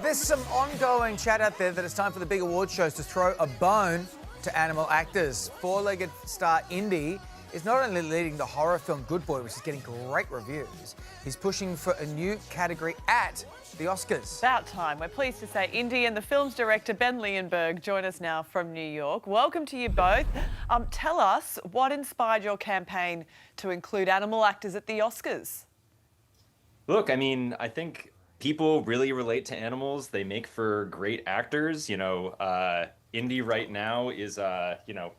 There's some ongoing chat out there that it's time for the big award shows to throw a bone to animal actors. Four-legged star Indy is not only leading the horror film Good Boy, which is getting great reviews, he's pushing for a new category at the Oscars. About time. We're pleased to say Indy and the film's director Ben Leonberg join us now from New York. Welcome to you both. Tell us what inspired your campaign to include animal actors at the Oscars. Look, I mean, I think people really relate to animals. They make for great actors. Indy right now is,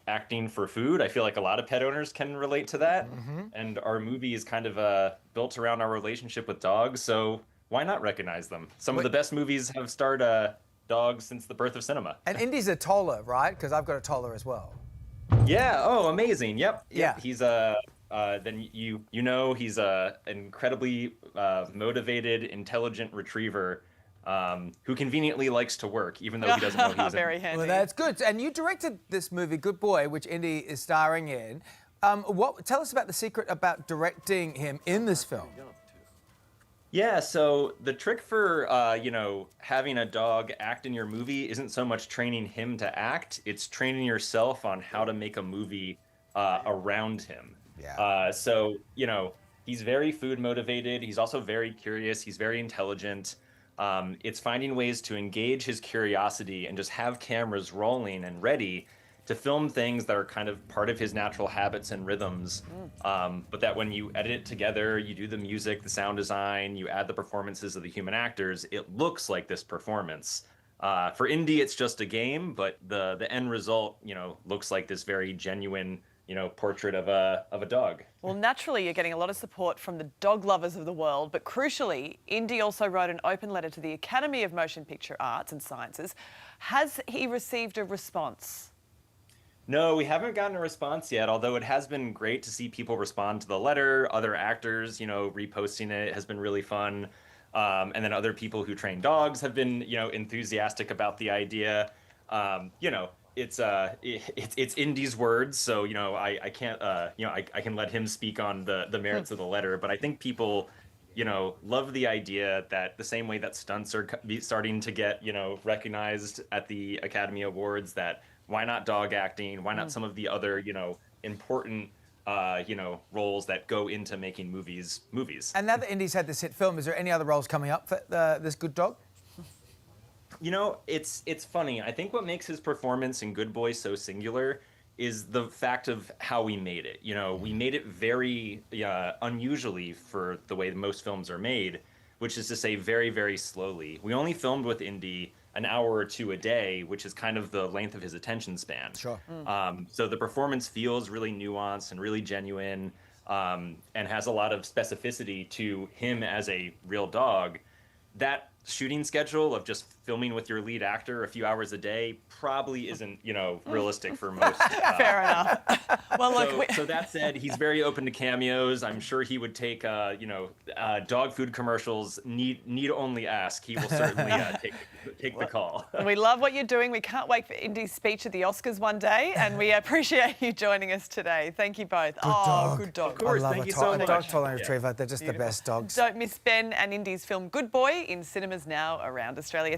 acting for food. I feel like a lot of pet owners can relate to that. And our movie is kind of built around our relationship with dogs. So why not recognize them? Some of the best movies have starred dogs since the birth of cinema. And Indy's a Toller, right? Because I've got a Toller as well. Yeah. Oh, amazing. Yep. Yeah. He's then he's a incredibly motivated, intelligent retriever who conveniently likes to work, even though he doesn't know he's very handy. Well, that's good. And you directed this movie, Good Boy, which Indy is starring in. Tell us about the secret about directing him in this film. Yeah, so the trick for, having a dog act in your movie isn't so much training him to act, it's training yourself on how to make a movie around him. Yeah. He's very food motivated. He's also very curious. He's very intelligent. It's finding ways to engage his curiosity and just have cameras rolling and ready to film things that are kind of part of his natural habits and rhythms. But that when you edit it together, you do the music, the sound design, you add the performances of the human actors, it looks like this performance. For Indy, it's just a game, but the end result, looks like this very genuine, portrait of a dog. Well, naturally, you're getting a lot of support from the dog lovers of the world, but crucially, Indy also wrote an open letter to the Academy of Motion Picture Arts and Sciences. Has he received a response? No, we haven't gotten a response yet, although it has been great to see people respond to the letter. Other actors, reposting it has been really fun. And then other people who train dogs have been, enthusiastic about the idea. It's Indy's words, so I can't I can let him speak on the merits of the letter, but I think people love the idea that the same way that stunts are starting to get recognized at the Academy Awards, that why not dog acting? Why not some of the other important roles that go into making movies? And now that Indy's had this hit film, is there any other roles coming up for this good dog? It's funny. I think what makes his performance in Good Boy so singular is the fact of how we made it. We made it very unusually for the way most films are made, which is to say very, very slowly. We only filmed with Indy an hour or two a day, which is kind of the length of his attention span. Sure. So the performance feels really nuanced and really genuine, and has a lot of specificity to him as a real dog. That shooting schedule of just filming with your lead actor a few hours a day probably isn't, realistic for most. Fair enough. Well, look. So that said, he's very open to cameos. I'm sure he would take, dog food commercials. Need only ask. He will certainly take the call. We love what you're doing. We can't wait for Indy's speech at the Oscars one day, and we appreciate you joining us today. Thank you both. Good dog. Good dog. Of course, I love thank a you so a much. dog Toller Retriever. They're just the best dogs. Don't miss Ben and Indy's film Good Boy in cinemas now around Australia.